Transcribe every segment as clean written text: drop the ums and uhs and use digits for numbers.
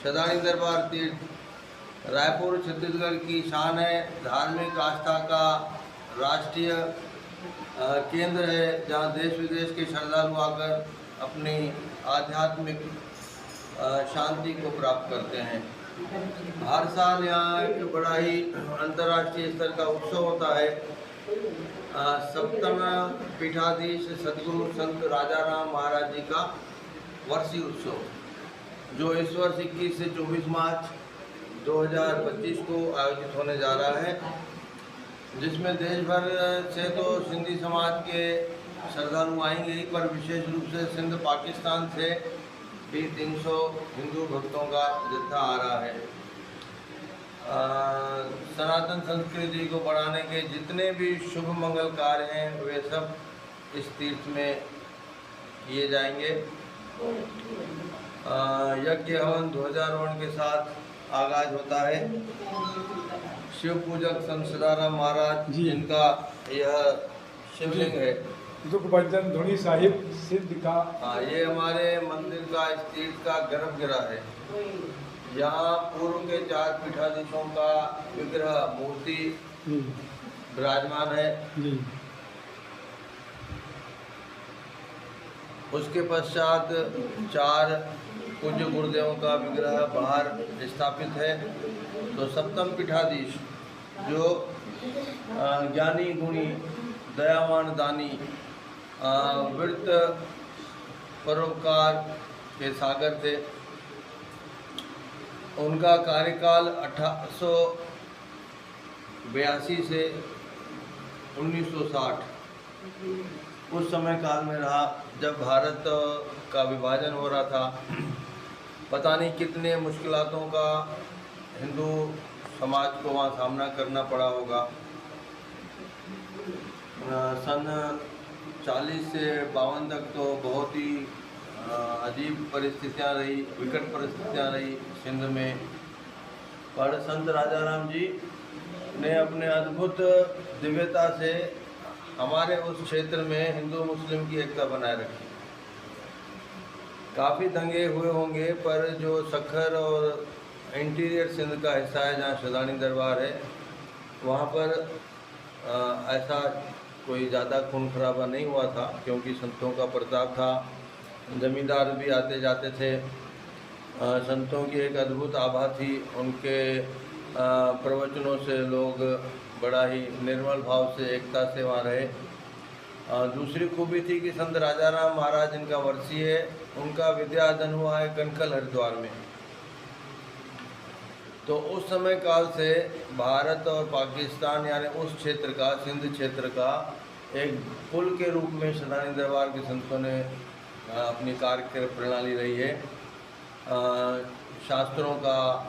सदानी दरबार तीर्थ रायपुर छत्तीसगढ़ की शान है। धार्मिक आस्था का राष्ट्रीय केंद्र है, जहाँ देश विदेश के श्रद्धालु आकर अपनी आध्यात्मिक शांति को प्राप्त करते हैं। हर साल यहाँ एक बड़ा ही अंतर्राष्ट्रीय स्तर का उत्सव होता है। सप्तम पीठाधीश सदगुरु संत राजाराम महाराज जी का वर्षीय उत्सव, जो इस वर्ष 21 से 24 मार्च 2025 को आयोजित होने जा रहा है, जिसमें देश भर से तो सिंधी समाज के श्रद्धालु आएंगे ही, पर विशेष रूप से सिंध पाकिस्तान से भी 300 हिंदू भक्तों का जत्था आ रहा है। सनातन संस्कृति को बढ़ाने के जितने भी शुभ मंगल कार्य हैं वे सब इस तीर्थ में किए जाएंगे। यज्ञ हवन ध्वजारोहण के साथ आगाज होता है। शिव पूजक संत सदाराम महाराज जिनका यह शिवलिंग है, दुखभंजन धुनी साहिब सिद्ध का, ये हमारे मंदिर का इस तीर्थ का गर्भगृह है। यहाँ पूर्व के 4 पीठाधीशों का विग्रह मूर्ति विराजमान है। उसके पश्चात 4 पूज्य गुरुदेवों का विग्रह बाहर स्थापित है। तो सप्तम पीठाधीश जो ज्ञानी गुणी दयावान दानी वृत्त परोपकार के सागर थे, उनका कार्यकाल 1882 से 1960 उस समय काल में रहा, जब भारत का विभाजन हो रहा था। पता नहीं कितने मुश्किलातों का हिंदू समाज को वहाँ सामना करना पड़ा होगा। सन 40 से 52 तक तो बहुत ही अजीब परिस्थितियाँ रही, विकट परिस्थितियाँ रही सिंध में, पर संत राजाराम जी ने अपने अद्भुत दिव्यता से हमारे उस क्षेत्र में हिंदू मुस्लिम की एकता बनाए रखी। काफ़ी दंगे हुए होंगे, पर जो सखर और इंटीरियर सिंध का हिस्सा है जहाँ सदानी दरबार है, वहाँ पर ऐसा कोई ज़्यादा खून खराबा नहीं हुआ था, क्योंकि संतों का प्रताप था। जमींदार भी आते जाते थे। संतों की एक अद्भुत आभा थी। उनके प्रवचनों से लोग बड़ा ही निर्मल भाव से एकता से वहाँ रहे। दूसरी खूबी थी कि संत राजाराम महाराज जिनका वर्षीय है, उनका विद्यादान हुआ है कनकल हरिद्वार में। तो उस समय काल से भारत और पाकिस्तान यानी उस क्षेत्र का, सिंध क्षेत्र का एक पुल के रूप में सदानी दरबार के संतों ने अपनी कार्य प्रणाली रही है। शास्त्रों का,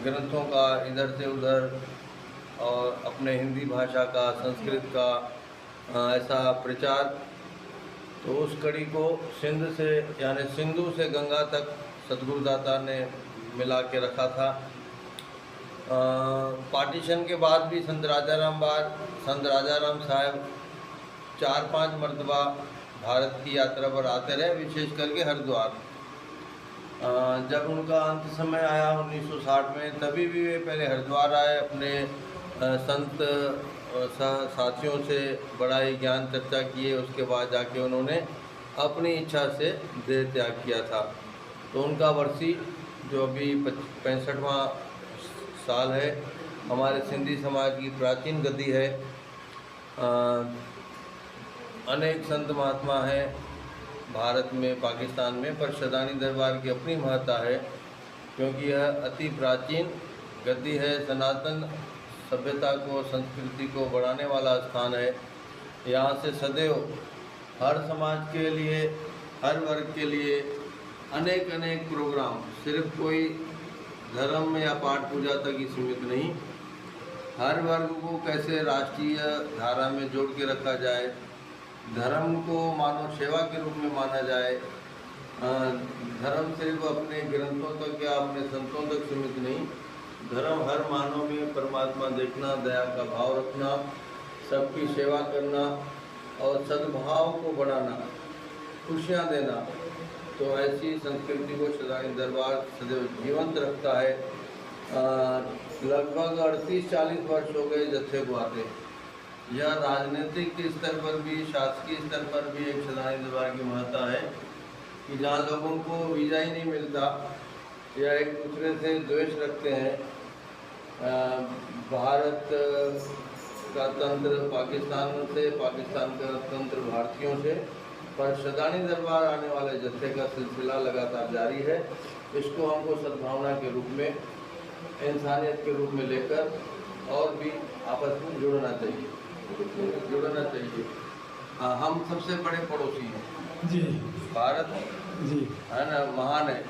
ग्रंथों का इधर से उधर, और अपने हिंदी भाषा का, संस्कृत का ऐसा प्रचार। तो उस कड़ी को सिंध से यानी सिंधु से गंगा तक सतगुरुदाता ने मिला के रखा था। पार्टीशन के बाद भी संत राजाराम साहब 4-5 मरतबा भारत की यात्रा पर आते रहे, विशेष करके हरिद्वार। जब उनका अंत समय आया 1960 में, तभी भी वे पहले हरिद्वार आए, अपने संत साथियों से बड़ा ही ज्ञान चर्चा किए। उसके बाद जाके उन्होंने अपनी इच्छा से देह त्याग किया था। तो उनका वर्षी जो अभी 65वां साल है, हमारे सिंधी समाज की प्राचीन गद्दी है। अनेक संत महात्मा हैं भारत में, पाकिस्तान में, पर सदानी दरबार की अपनी महत्ता है, क्योंकि यह अति प्राचीन गद्दी है। सनातन सभ्यता को, संस्कृति को बढ़ाने वाला स्थान है। यहाँ से सदैव हर समाज के लिए, हर वर्ग के लिए अनेक अनेक प्रोग्राम, सिर्फ कोई धर्म या पाठ पूजा तक ही सीमित नहीं, हर वर्ग को कैसे राष्ट्रीय धारा में जोड़ के रखा जाए, धर्म को मानव सेवा के रूप में माना जाए। धर्म सिर्फ अपने ग्रंथों तक या अपने संतों तक सीमित नहीं, धर्म हर मानव में परमात्मा देखना, दया का भाव रखना, सबकी सेवा करना और सद्भाव को बढ़ाना, खुशियाँ देना। तो ऐसी संस्कृति को सदानी दरबार सदैव जीवंत रखता है। लगभग 38-40 वर्ष हो गए जत्थे को आते। यह राजनीतिक के स्तर पर भी, शासकीय स्तर पर भी एक सदानी दरबार की महत्ता है कि जहाँ लोगों को वीज़ा ही नहीं मिलता या एक दूसरे से द्वेष रखते हैं। भारत का तंत्र पाकिस्तान से, पाकिस्तान का तंत्र भारतीयों से, पर सदानी दरबार आने वाले जत्थे का सिलसिला लगातार जारी है। इसको हमको सद्भावना के रूप में, इंसानियत के रूप में लेकर और भी आपस में जुड़ना चाहिए। हम सबसे बड़े पड़ोसी हैं जी। भारत, जी है ना, महान है।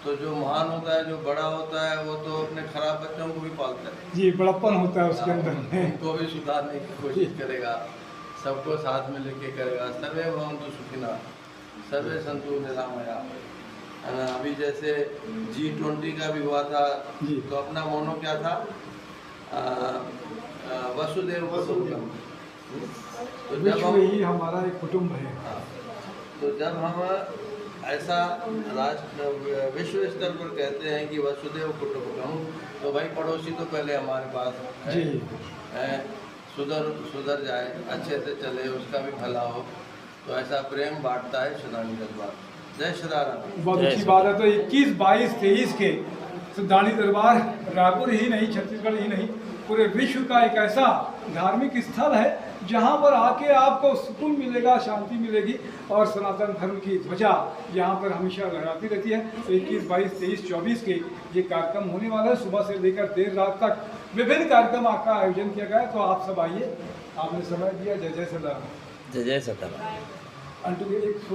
तो जो महान होता है, जो बड़ा होता है, वो तो अपने खराब बच्चों को भी पालता है। जी, बड़प्पन होता है उसके अंदर में। उनको भी सुधारने की कोशिश करेगा, सबको साथ में लेके करेगा। सर्वे भवन्तु सुखिनः, सर्वे सन्तु निरामयाः, है ना। अभी जैसे G20 का भी हुआ था, तो अपना मोनो क्या था? वसुदेव कुटुम्बकम। तो जब विश्व ही हमारा एक कुटुंब है। तो जब हम ऐसा राष्ट्र विश्व स्तर पर कहते हैं कि वसुदेव कुटुम्बकम, तो भाई पड़ोसी तो पहले हमारे पास है, सुधर जाए, अच्छे से चले, उसका भी भला हो। तो ऐसा प्रेम बांटता है सदानी दरबार। जय श्री राम। बहुत अच्छी बात है। तो 21, 22, 23 के सदानी दरबार रायपुर ही नहीं, छत्तीसगढ़ ही नहीं, पूरे विश्व का एक ऐसा धार्मिक स्थल है जहाँ पर आके आपको सुकून मिलेगा, शांति मिलेगी और सनातन धर्म की ध्वजा यहाँ पर हमेशा लहराती रहती है। तो 21, 22, 23, 24 के ये कार्यक्रम होने वाला है। सुबह से लेकर देर रात तक विभिन्न कार्यक्रम का आयोजन किया गया है। तो आप सब आइए, आपने समय दिया। जय जय सदा। जय जय सताराम। अंटू एक